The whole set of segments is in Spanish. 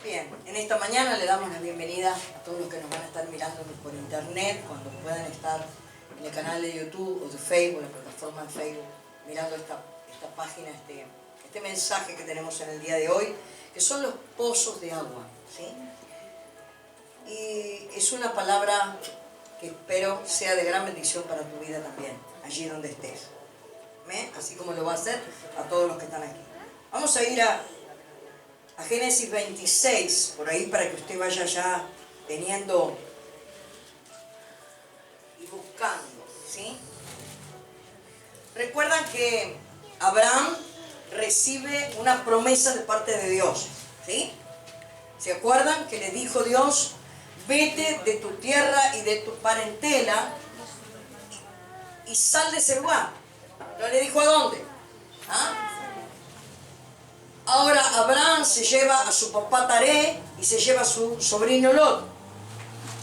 Bien, en esta mañana le damos la bienvenida a todos los que nos van a estar mirando por internet, cuando puedan estar en el canal de YouTube o de Facebook, la plataforma de Facebook, mirando esta página, este mensaje que tenemos en el día de hoy, que son los pozos de agua, ¿sí? Y es una palabra que espero sea de gran bendición para tu vida también, allí donde estés. ¿Amén? Así como lo va a hacer a todos los que están aquí. Vamos a ir a Génesis 26, por ahí para que usted vaya ya teniendo y buscando, ¿sí? Recuerdan que Abraham recibe una promesa de parte de Dios, ¿sí? ¿Se acuerdan que le dijo Dios, vete de tu tierra y de tu parentela y sal de ese lugar? ¿No le dijo a dónde? ¿Ah? Ahora Abraham se lleva a su papá Taré y se lleva a su sobrino Lot.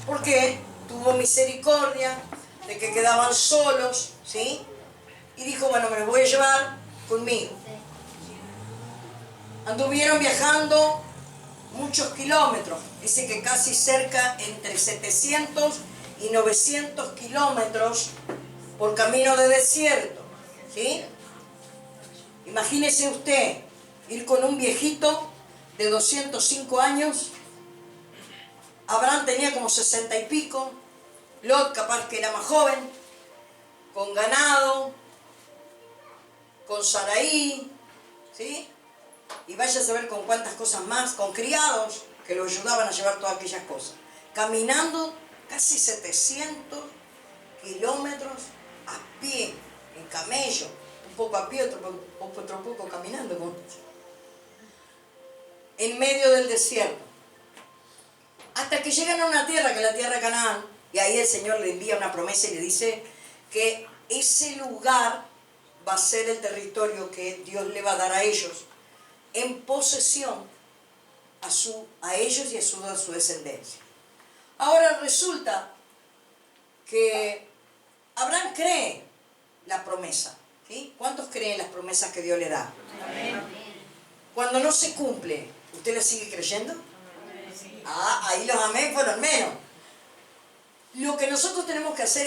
Porque tuvo misericordia de que quedaban solos, ¿sí? Y dijo, bueno, me los voy a llevar conmigo. Anduvieron viajando muchos kilómetros. Dice que casi cerca entre 700 y 900 kilómetros por camino de desierto, ¿sí? Imagínese usted ir con un viejito de 205 años. Abraham tenía como 60 y pico. Lot capaz que era más joven, con ganado, con Saraí, ¿sí? Y vaya a saber con cuántas cosas más, con criados que lo ayudaban a llevar todas aquellas cosas. Caminando casi 700 kilómetros a pie, en camello, un poco a pie, otro poco caminando, en medio del desierto. Hasta que llegan a una tierra, que es la tierra de Canaán, y ahí el Señor le envía una promesa y le dice que ese lugar va a ser el territorio que Dios le va a dar a ellos en posesión a ellos y a su descendencia. Ahora resulta que Abraham cree la promesa, ¿sí? ¿Cuántos creen las promesas que Dios le da? Amén. Cuando no se cumple, ¿usted la sigue creyendo? Ah, ahí los amén fueron menos. Lo que nosotros tenemos que hacer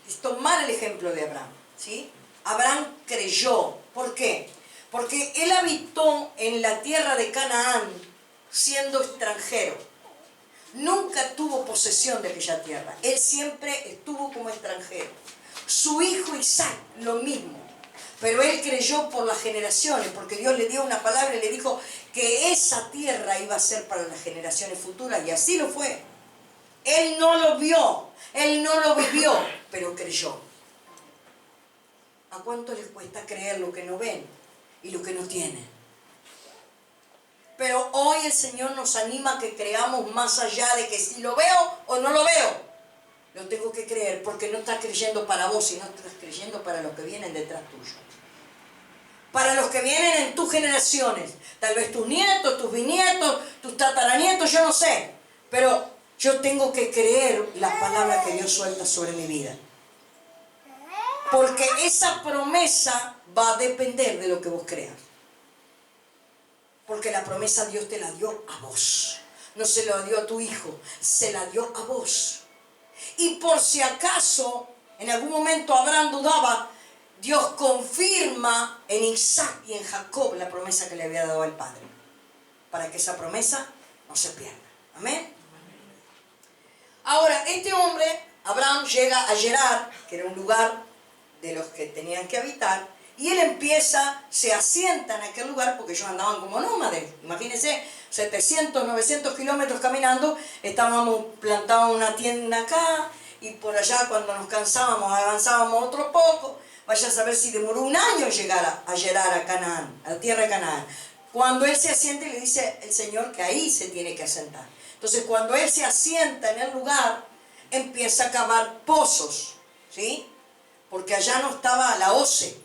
es tomar el ejemplo de Abraham, ¿sí? Abraham creyó. ¿Por qué? Porque él habitó en la tierra de Canaán siendo extranjero. Nunca tuvo posesión de aquella tierra. Él siempre estuvo como extranjero. Su hijo Isaac, lo mismo. Pero él creyó por las generaciones, porque Dios le dio una palabra y le dijo que esa tierra iba a ser para las generaciones futuras, y así lo fue. Él no lo vio, él no lo vivió, pero creyó. ¿A cuánto les cuesta creer lo que no ven y lo que no tienen? Pero hoy el Señor nos anima a que creamos más allá de que si lo veo o no lo veo. Lo tengo que creer, porque no estás creyendo para vos, sino estás creyendo para los que vienen detrás tuyo. Para los que vienen en tus generaciones. Tal vez tus nietos, tus bisnietos, tus tataranietos, yo no sé. Pero yo tengo que creer la palabra que Dios suelta sobre mi vida. Porque esa promesa va a depender de lo que vos creas. Porque la promesa Dios te la dio a vos. No se la dio a tu hijo, se la dio a vos. Y por si acaso en algún momento Abraham dudaba, Dios confirma en Isaac y en Jacob la promesa que le había dado al Padre, para que esa promesa no se pierda. Amén. Ahora, este hombre, Abraham, llega a Gerar, que era un lugar de los que tenían que habitar, y él se asienta en aquel lugar, porque ellos andaban como nómades. Imagínense, 700, 900 kilómetros caminando, estábamos plantados una tienda acá, y por allá cuando nos cansábamos, avanzábamos otro poco. Vaya a saber si demoró un año llegar a Gerar, a Canaán, a la tierra de Canaán. Cuando él se asienta, le dice el Señor que ahí se tiene que asentar. Entonces, cuando él se asienta en el lugar, empieza a cavar pozos, ¿sí? Porque allá no estaba la hoce,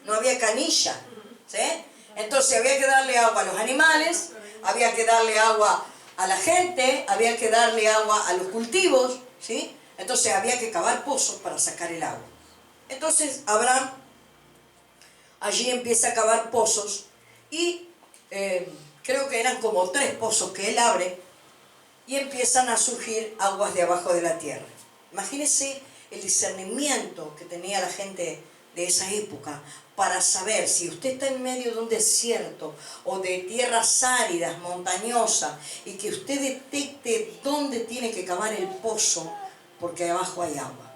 no había canilla, ¿sí? Entonces había que darle agua a los animales, había que darle agua a la gente, había que darle agua a los cultivos, ¿sí? Entonces había que cavar pozos para sacar el agua. Entonces Abraham allí empieza a cavar pozos y creo que eran como 3 pozos que él abre y empiezan a surgir aguas de abajo de la tierra. Imagínense el discernimiento que tenía la gente de esa época para saber si usted está en medio de un desierto o de tierras áridas, montañosas, y que usted detecte dónde tiene que cavar el pozo, porque abajo hay agua.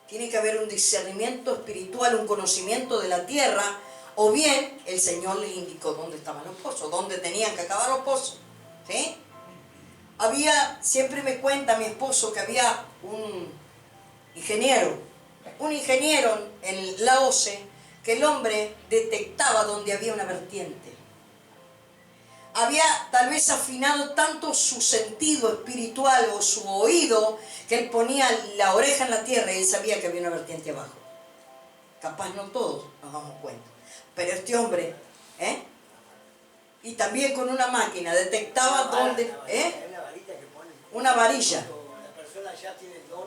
Tiene que haber un discernimiento espiritual, un conocimiento de la tierra, o bien el Señor les indicó dónde estaban los pozos, dónde tenían que cavar los pozos. ¿Sí? Siempre me cuenta mi esposo que había un ingeniero en la OCE, que el hombre detectaba donde había una vertiente. Había tal vez afinado tanto su sentido espiritual o su oído, que él ponía la oreja en la tierra y él sabía que había una vertiente abajo. Capaz no todos nos damos cuenta, pero este hombre, y también con una máquina detectaba dónde, Una varita que ponen. una varilla. La persona ya tiene el don,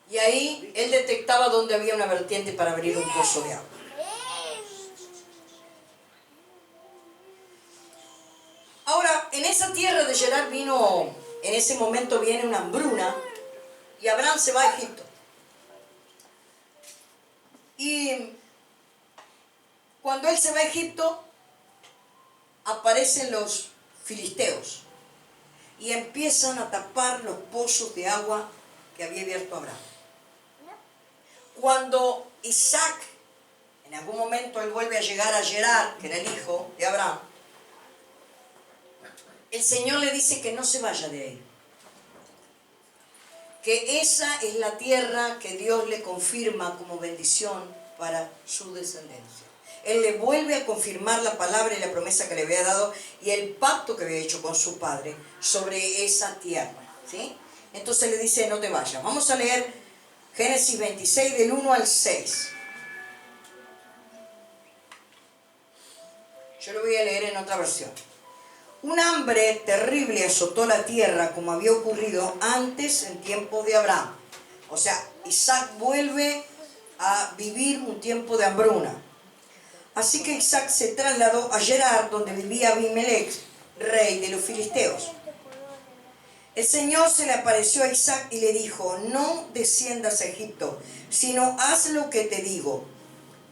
Y ahí él detectaba dónde había una vertiente para abrir un pozo de agua. Ahora, en esa tierra de Gerar en ese momento viene una hambruna y Abraham se va a Egipto. Y cuando él se va a Egipto, aparecen los filisteos y empiezan a tapar los pozos de agua que había abierto Abraham. Cuando Isaac, en algún momento él vuelve a llegar a Gerar, que era el hijo de Abraham, el Señor le dice que no se vaya de ahí. Que esa es la tierra que Dios le confirma como bendición para su descendencia. Él le vuelve a confirmar la palabra y la promesa que le había dado y el pacto que había hecho con su padre sobre esa tierra. ¿Sí? Entonces le dice, no te vayas. Vamos a leer Génesis 26 del 1 al 6. Yo lo voy a leer en otra versión. Un hambre terrible azotó la tierra como había ocurrido antes en tiempos de Abraham. O sea, Isaac vuelve a vivir un tiempo de hambruna. Así que Isaac se trasladó a Gerar, donde vivía Abimelech, rey de los filisteos. El Señor se le apareció a Isaac y le dijo, no desciendas a Egipto, sino haz lo que te digo.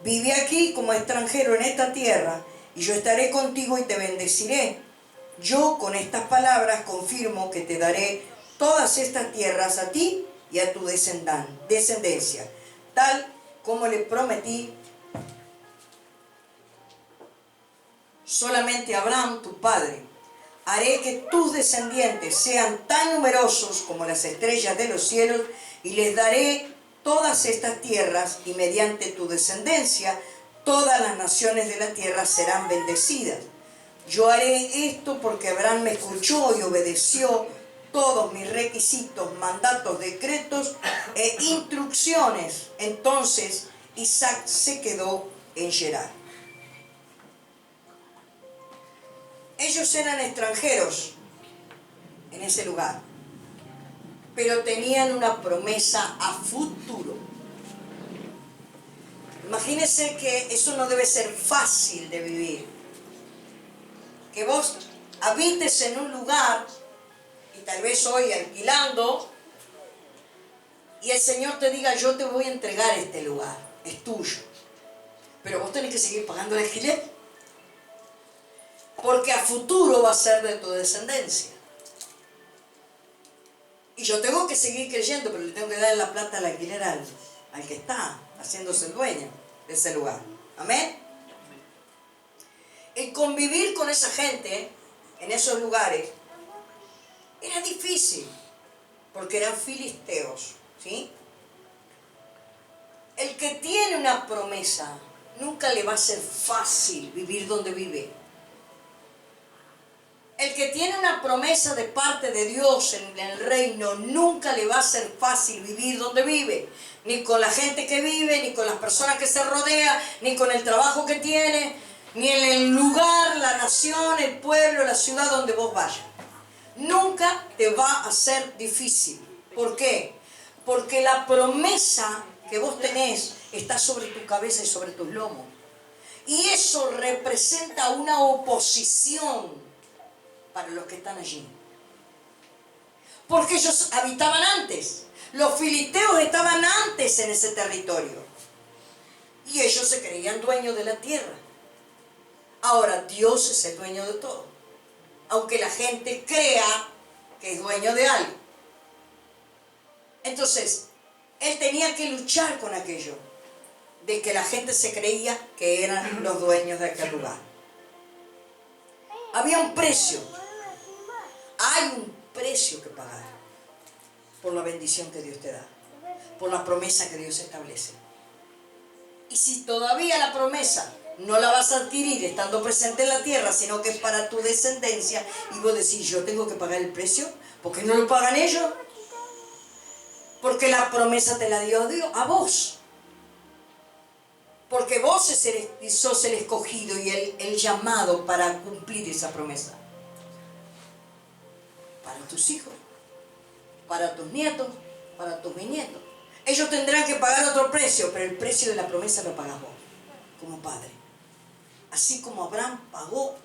Vive aquí como extranjero en esta tierra, y yo estaré contigo y te bendeciré. Yo con estas palabras confirmo que te daré todas estas tierras a ti y a tu descendencia, tal como le prometí solamente a Abraham, tu padre. Haré que tus descendientes sean tan numerosos como las estrellas de los cielos y les daré todas estas tierras y mediante tu descendencia todas las naciones de la tierra serán bendecidas. Yo haré esto porque Abraham me escuchó y obedeció todos mis requisitos, mandatos, decretos e instrucciones. Entonces Isaac se quedó en Gerar. Ellos eran extranjeros en ese lugar, pero tenían una promesa a futuro. Imagínense que eso no debe ser fácil de vivir. Que vos habites en un lugar, y tal vez hoy alquilando, y el Señor te diga, yo te voy a entregar este lugar, es tuyo. Pero vos tenés que seguir pagando el alquiler, porque a futuro va a ser de tu descendencia. Y yo tengo que seguir creyendo, pero le tengo que dar la plata al alquiler al que está haciéndose el dueño de ese lugar. Amén. El convivir con esa gente en esos lugares era difícil, porque eran filisteos, ¿sí? El que tiene una promesa, nunca le va a ser fácil vivir donde vive. El que tiene una promesa de parte de Dios en el reino, nunca le va a ser fácil vivir donde vive. Ni con la gente que vive, ni con las personas que se rodea, ni con el trabajo que tiene, ni en el lugar, la nación, el pueblo, la ciudad donde vos vayas. Nunca te va a ser difícil. ¿Por qué? Porque la promesa que vos tenés está sobre tu cabeza y sobre tus lomos. Y eso representa una oposición para los que están allí. Porque ellos habitaban antes. Los filisteos estaban antes en ese territorio. Y ellos se creían dueños de la tierra. Ahora Dios es el dueño de todo. Aunque la gente crea que es dueño de algo. Entonces, él tenía que luchar con aquello. De que la gente se creía que eran los dueños de aquel lugar. Había un precio. Hay un precio que pagar. Por la bendición que Dios te da. Por la promesa que Dios establece. Y si todavía la promesa no la vas a adquirir estando presente en la tierra, sino que es para tu descendencia, y vos decís, yo tengo que pagar el precio, ¿por qué no lo pagan ellos? Porque la promesa te la dio Dios a vos. Porque vos sos el escogido y el llamado para cumplir esa promesa. Para tus hijos, para tus nietos, para tus bisnietos. Ellos tendrán que pagar otro precio, pero el precio de la promesa lo pagás vos, como padre. Así como Abraham pagó,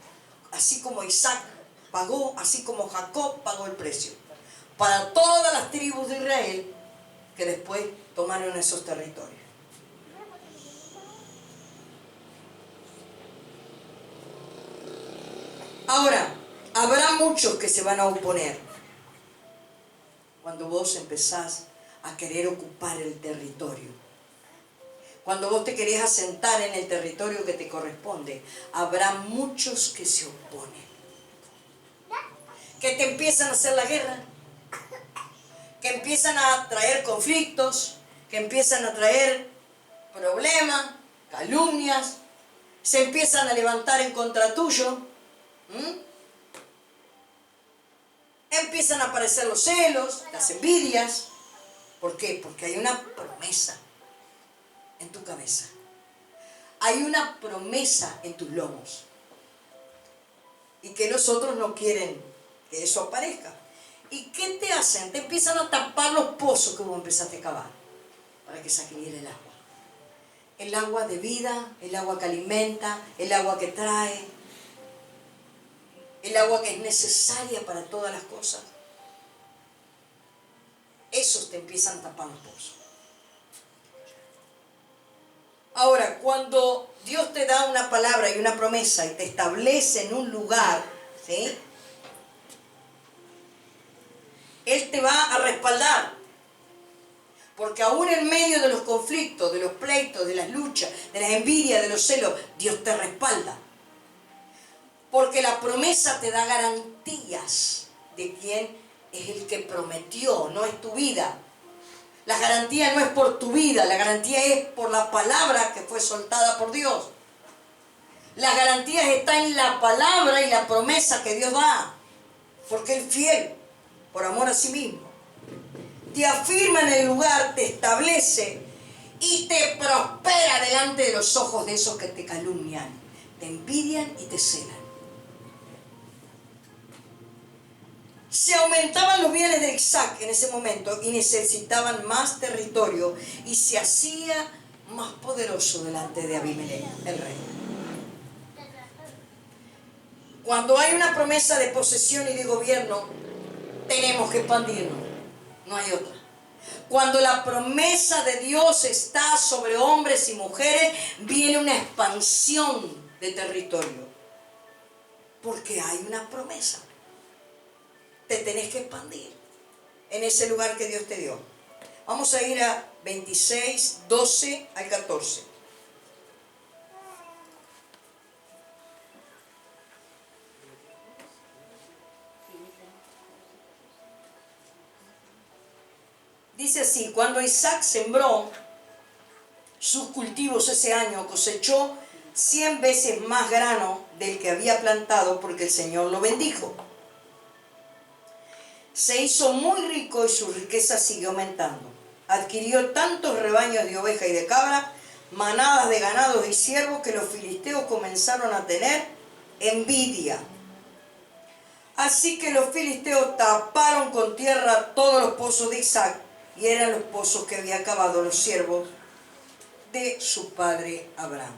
así como Isaac pagó, así como Jacob pagó el precio. Para todas las tribus de Israel que después tomaron esos territorios. Ahora, habrá muchos que se van a oponer cuando vos empezás a querer ocupar el territorio. Cuando vos te querés asentar en el territorio que te corresponde, habrá muchos que se oponen. Que te empiezan a hacer la guerra, que empiezan a traer conflictos, que empiezan a traer problemas, calumnias, se empiezan a levantar en contra tuyo. Empiezan a aparecer los celos, las envidias. ¿Por qué? Porque hay una promesa en tu cabeza. Hay una promesa en tus lomos. Y que los otros no quieren que eso aparezca. ¿Y qué te hacen? Te empiezan a tapar los pozos que vos empezaste a cavar para que saliera el agua. El agua de vida, el agua que alimenta, el agua que trae, el agua que es necesaria para todas las cosas. Esos te empiezan a tapar los pozos. Ahora, cuando Dios te da una palabra y una promesa y te establece en un lugar, ¿sí? Él te va a respaldar. Porque aún en medio de los conflictos, de los pleitos, de las luchas, de las envidias, de los celos, Dios te respalda. Porque la promesa te da garantías de quién es el que prometió, no es tu vida. La garantía no es por tu vida, la garantía es por la palabra que fue soltada por Dios. Las garantías están en la palabra y la promesa que Dios da. Porque Él es fiel, por amor a sí mismo. Te afirma en el lugar, te establece y te prospera delante de los ojos de esos que te calumnian, te envidian y te celan. Se aumentaban los bienes de Isaac en ese momento y necesitaban más territorio y se hacía más poderoso delante de Abimelech, el rey. Cuando hay una promesa de posesión y de gobierno, tenemos que expandirnos, no hay otra. Cuando la promesa de Dios está sobre hombres y mujeres, viene una expansión de territorio, porque hay una promesa. Te tenés que expandir en ese lugar que Dios te dio. Vamos a ir a 26, 12 al 14. Dice así: cuando Isaac sembró sus cultivos ese año, cosechó 100 veces más grano del que había plantado, porque el Señor lo bendijo. Se hizo muy rico y su riqueza siguió aumentando. Adquirió tantos rebaños de oveja y de cabra, manadas de ganados y ciervos, que los filisteos comenzaron a tener envidia. Así que los filisteos taparon con tierra todos los pozos de Isaac, y eran los pozos que había cavado los siervos de su padre Abraham.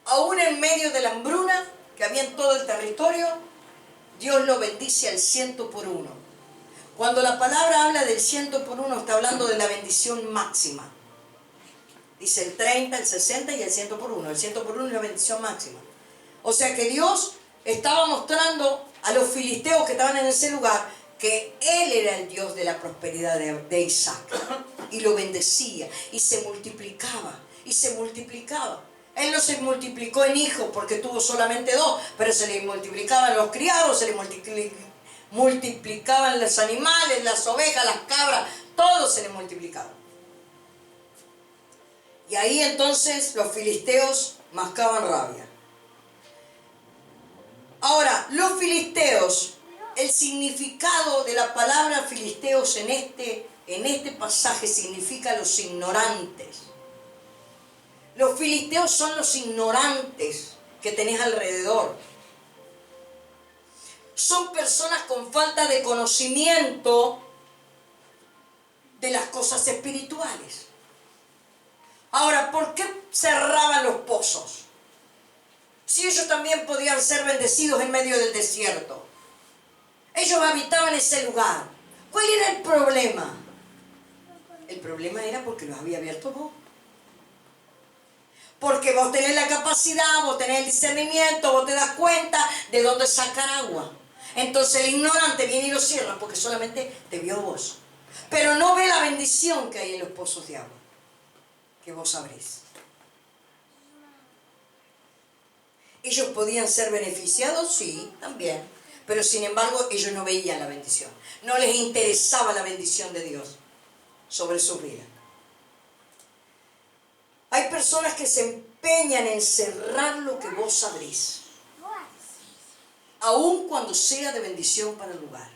aún en medio de la hambruna que había en todo el territorio, Dios lo bendice al 100%. Cuando la palabra habla del 100%, está hablando de la bendición máxima. Dice el 30, el 60 y el 100%. El 100% es la bendición máxima. O sea que Dios estaba mostrando a los filisteos que estaban en ese lugar que Él era el Dios de la prosperidad de Isaac. Y lo bendecía y se multiplicaba y se multiplicaba. Él no se multiplicó en hijos porque tuvo solamente 2, pero se le multiplicaban los criados, se le multiplicaban los animales, las ovejas, las cabras, todo se le multiplicaba. Y ahí entonces los filisteos mascaban rabia. Ahora, los filisteos, el significado de la palabra filisteos en este pasaje significa los ignorantes. Los filisteos son los ignorantes que tenés alrededor. Son personas con falta de conocimiento de las cosas espirituales. Ahora, ¿por qué cerraban los pozos? Si ellos también podían ser bendecidos en medio del desierto. Ellos habitaban ese lugar. ¿Cuál era el problema? El problema era porque los había abierto vos. Porque vos tenés la capacidad, vos tenés el discernimiento, vos te das cuenta de dónde sacar agua. Entonces el ignorante viene y lo cierra porque solamente te vio vos. Pero no ve la bendición que hay en los pozos de agua que vos abrís. ¿Ellos podían ser beneficiados? Sí, también. Pero sin embargo, ellos no veían la bendición. No les interesaba la bendición de Dios sobre sus vidas. Hay personas que se empeñan en cerrar lo que vos abrís, aun cuando sea de bendición para el lugar.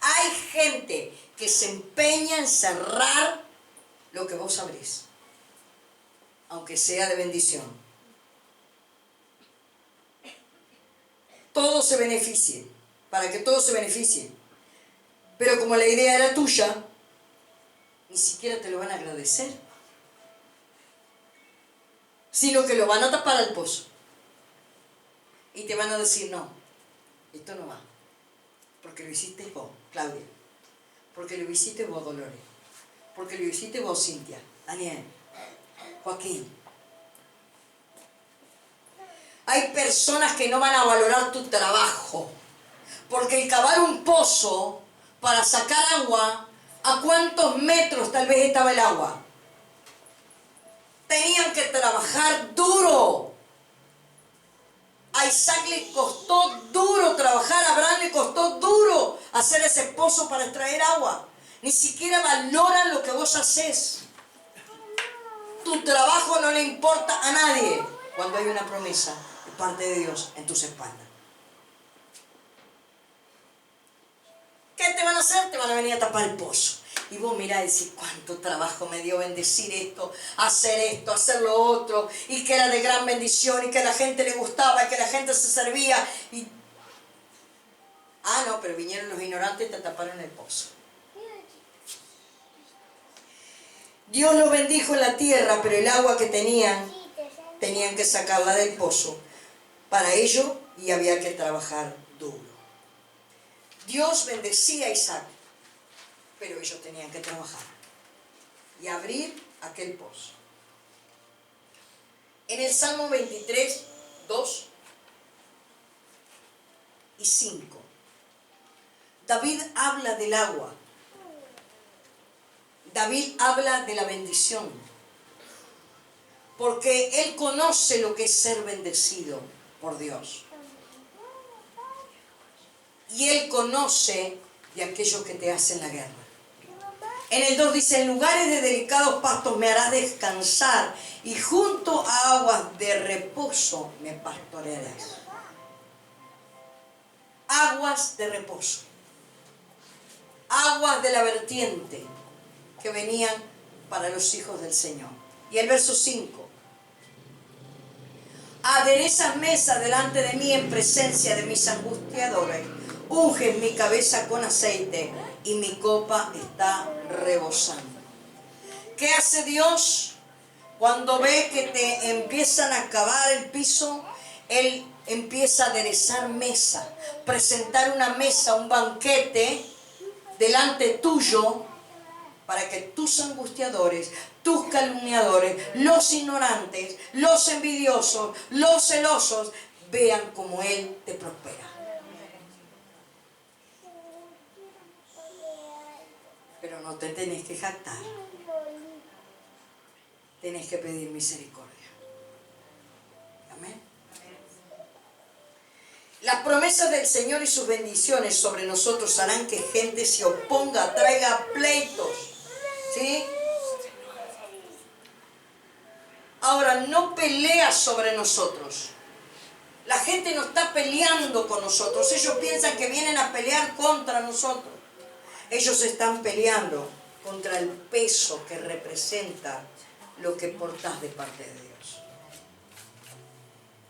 Hay gente que se empeña en cerrar lo que vos abrís, aunque sea de bendición. Todos se beneficien, para que todos se beneficien. Pero como la idea era tuya, ni siquiera te lo van a agradecer, sino que lo van a tapar al pozo. Y te van a decir, no, esto no va. Porque lo hiciste vos, Claudia. Porque lo hiciste vos, Dolores. Porque lo hiciste vos, Cintia, Daniel, Joaquín. Hay personas que no van a valorar tu trabajo. Porque el cavar un pozo para sacar agua, ¿a cuántos metros tal vez estaba el agua? Tenían que trabajar duro. A Isaac le costó duro trabajar, a Abraham le costó duro hacer ese pozo para extraer agua. Ni siquiera valoran lo que vos haces. Tu trabajo no le importa a nadie cuando hay una promesa de parte de Dios en tus espaldas. ¿Qué te van a hacer? Te van a venir a tapar el pozo. Y vos mirá y decís, cuánto trabajo me dio bendecir esto, hacer lo otro, y que era de gran bendición, y que a la gente le gustaba, y que la gente se servía. Y... Ah, no, pero vinieron los ignorantes y te taparon el pozo. Dios los bendijo en la tierra, pero el agua que tenían que sacarla del pozo. Para ello, y había que trabajar duro. Dios bendecía a Isaac, pero ellos tenían que trabajar y abrir aquel pozo. En el Salmo 23, 2 y 5, David habla del agua. David habla de la bendición, porque él conoce lo que es ser bendecido por Dios. Y él conoce de aquellos que te hacen la guerra. En el 2 dice, en lugares de delicados pastos me harás descansar y junto a aguas de reposo me pastorearás. Aguas de reposo. Aguas de la vertiente que venían para los hijos del Señor. Y el verso 5. Aderezas mesa delante de mí en presencia de mis angustiadores. Unges mi cabeza con aceite y mi copa está rebosando. ¿Qué hace Dios? Cuando ve que te empiezan a cavar el piso, Él empieza a aderezar mesa, presentar una mesa, un banquete delante tuyo para que tus angustiadores, tus calumniadores, los ignorantes, los envidiosos, los celosos, vean cómo Él te prospera. Pero no te tenés que jactar. Tenés que pedir misericordia. Amén. Las promesas del Señor y sus bendiciones sobre nosotros harán que gente se oponga, traiga pleitos. ¿Sí? Ahora, no pelea sobre nosotros. La gente no está peleando con nosotros. Ellos piensan que vienen a pelear contra nosotros. Ellos están peleando contra el peso que representa lo que portás de parte de Dios.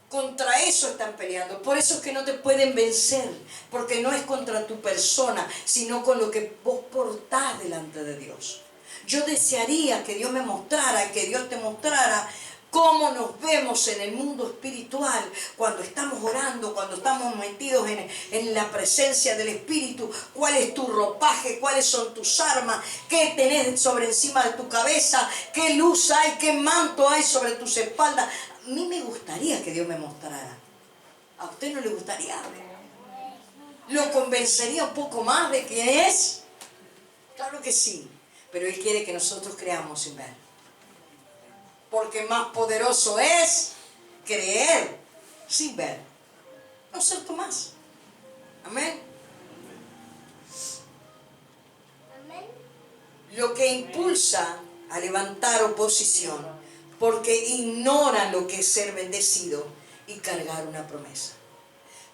Contra eso están peleando. Por eso es que no te pueden vencer. Porque no es contra tu persona, sino con lo que vos portás delante de Dios. Yo desearía que Dios me mostrara, que Dios te mostrara cómo nos vemos en el mundo espiritual cuando estamos orando, cuando estamos metidos en la presencia del Espíritu. ¿Cuál es tu ropaje? ¿Cuáles son tus armas? ¿Qué tenés sobre encima de tu cabeza? ¿Qué luz hay? ¿Qué manto hay sobre tus espaldas? A mí me gustaría que Dios me mostrara. ¿A usted no le gustaría? ¿Lo convencería un poco más de quién es? Claro que sí. Pero Él quiere que nosotros creamos sin ver. Porque más poderoso es creer sin ver. No ser Tomás. Amén. Lo que impulsa a levantar oposición, porque ignoran lo que es ser bendecido y cargar una promesa.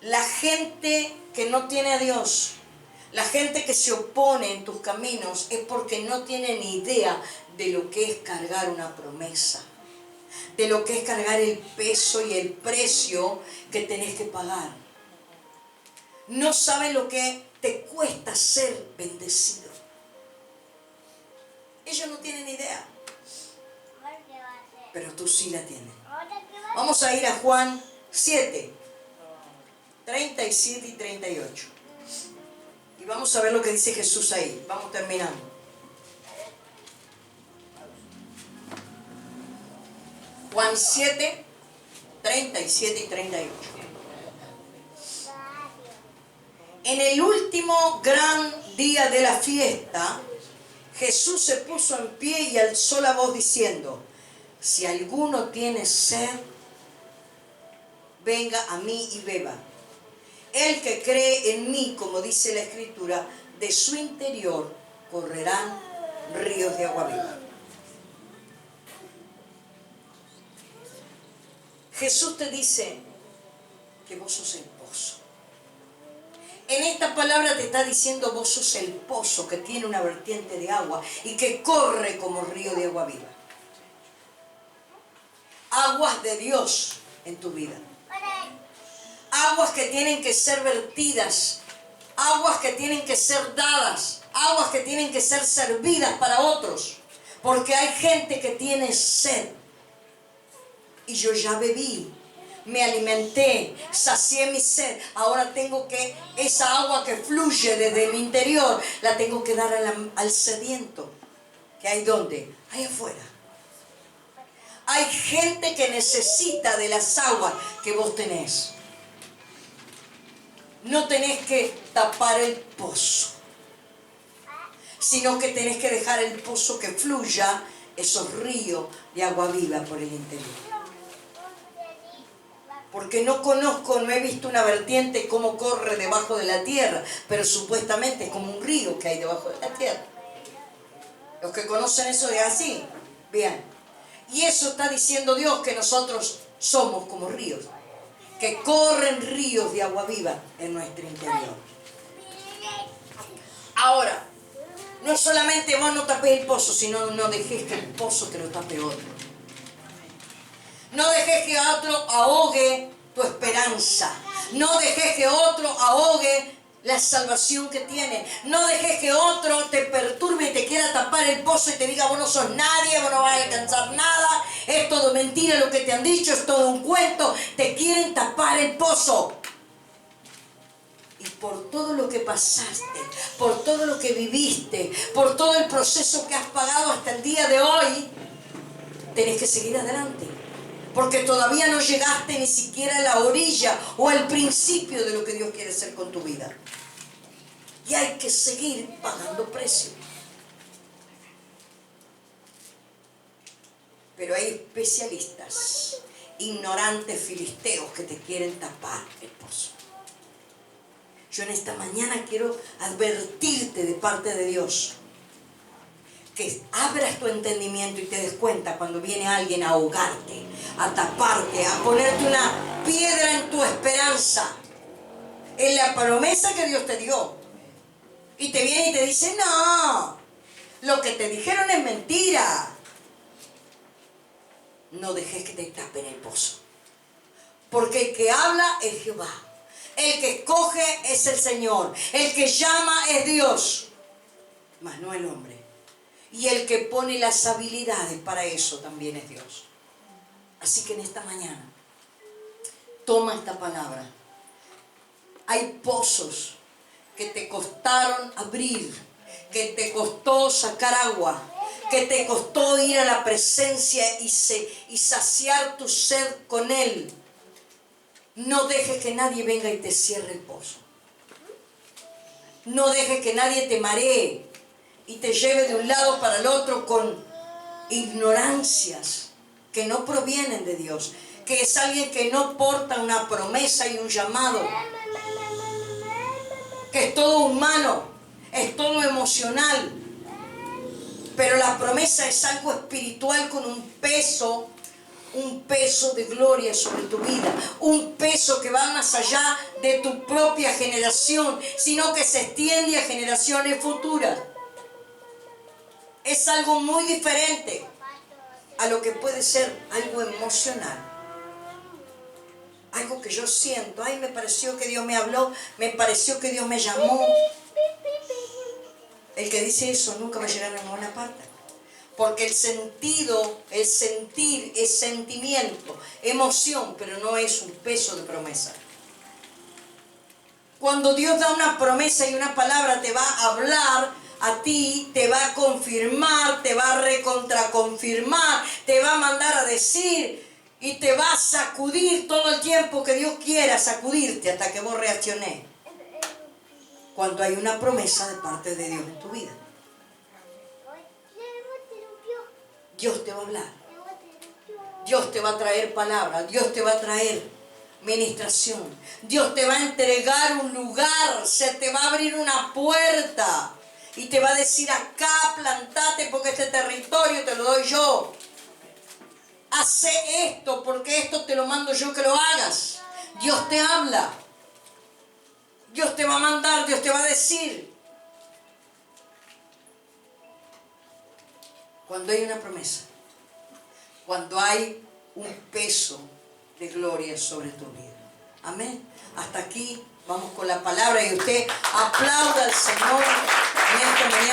La gente que no tiene a Dios, la gente que se opone en tus caminos, es porque no tiene ni idea de lo que es cargar una promesa, de lo que es cargar el peso y el precio que tenés que pagar. No saben lo que te cuesta ser bendecido. Ellos no tienen idea, pero tú sí la tienes. Vamos a ir a Juan 7, 37 y 38. Y vamos a ver lo que dice Jesús ahí. Vamos terminando. Juan 7, 37 y 38. En el último gran día de la fiesta, Jesús se puso en pie y alzó la voz diciendo: si alguno tiene sed, venga a mí y beba. El que cree en mí, como dice la Escritura, de su interior correrán ríos de agua viva. Jesús te dice que vos sos el pozo. En esta palabra te está diciendo: vos sos el pozo que tiene una vertiente de agua y que corre como río de agua viva. Aguas de Dios en tu vida. Aguas que tienen que ser vertidas, aguas que tienen que ser dadas, aguas que tienen que ser servidas para otros. Porque hay gente que tiene sed. Y yo ya bebí, me alimenté, sacié mi sed. Ahora tengo que, esa agua que fluye desde mi interior, la tengo que dar al sediento. ¿Que hay dónde? Ahí afuera. Hay gente que necesita de las aguas que vos tenés. No tenés que tapar el pozo, sino que tenés que dejar el pozo que fluya esos ríos de agua viva por el interior. Porque no conozco, no he visto una vertiente cómo corre debajo de la tierra, pero supuestamente es como un río que hay debajo de la tierra. Los que conocen eso es así. Bien. Y eso está diciendo Dios, que nosotros somos como ríos, que corren ríos de agua viva en nuestro interior. Ahora, no solamente vos no tapes el pozo, sino no dejes que el pozo te lo tape otro. No dejes que otro ahogue tu esperanza. No dejes que otro ahogue la salvación que tiene. No dejes que otro te perturbe y te quiera tapar el pozo y te diga: vos no sos nadie, vos no vas a alcanzar nada, todo mentira lo que te han dicho, es todo un cuento. Te quieren tapar el pozo. Y por todo lo que pasaste, por todo lo que viviste, por todo el proceso que has pagado hasta el día de hoy, tenés que seguir adelante. Porque todavía no llegaste ni siquiera a la orilla o al principio de lo que Dios quiere hacer con tu vida. Y hay que seguir pagando precio. Pero hay especialistas, ignorantes filisteos que te quieren tapar el pozo. Yo en esta mañana quiero advertirte de parte de Dios que abras tu entendimiento y te des cuenta cuando viene alguien a ahogarte, a taparte, a ponerte una piedra en tu esperanza, en la promesa que Dios te dio. Y te viene y te dice, no, lo que te dijeron es mentira. No dejes que te tapen el pozo. Porque el que habla es Jehová. El que escoge es el Señor. El que llama es Dios, mas no el hombre. Y el que pone las habilidades para eso también es Dios. Así que en esta mañana, toma esta palabra. Hay pozos que te costaron abrir, que te costó sacar agua, que te costó ir a la presencia y saciar tu sed con Él. No dejes que nadie venga y te cierre el pozo. No dejes que nadie te maree y te lleve de un lado para el otro con ignorancias que no provienen de Dios, que es alguien que no porta una promesa y un llamado, que es todo humano, es todo emocional, pero la promesa es algo espiritual con un peso de gloria sobre tu vida, un peso que va más allá de tu propia generación, sino que se extiende a generaciones futuras. Es algo muy diferente a lo que puede ser algo emocional. Algo que yo siento, ay, me pareció que Dios me habló, me pareció que Dios me llamó. El que dice eso nunca va a llegar a ninguna parte. Porque el sentido, el sentir es sentimiento, emoción, pero no es un peso de promesa. Cuando Dios da una promesa y una palabra, te va a hablar a ti, te va a confirmar, te va a recontraconfirmar, te va a mandar a decir y te va a sacudir todo el tiempo que Dios quiera sacudirte hasta que vos reacciones. Cuando hay una promesa de parte de Dios en tu vida. Dios te va a hablar. Dios te va a traer palabra. Dios te va a traer ministración. Dios te va a entregar un lugar. Se te va a abrir una puerta. Y te va a decir, acá plantate porque este territorio te lo doy yo. Hace esto porque esto te lo mando yo que lo hagas. Dios te habla. Dios te va a mandar. Dios te va a decir. Cuando hay una promesa, cuando hay un peso de gloria sobre tu vida. Amén. Hasta aquí vamos con la palabra y usted aplauda al Señor en esta mañana.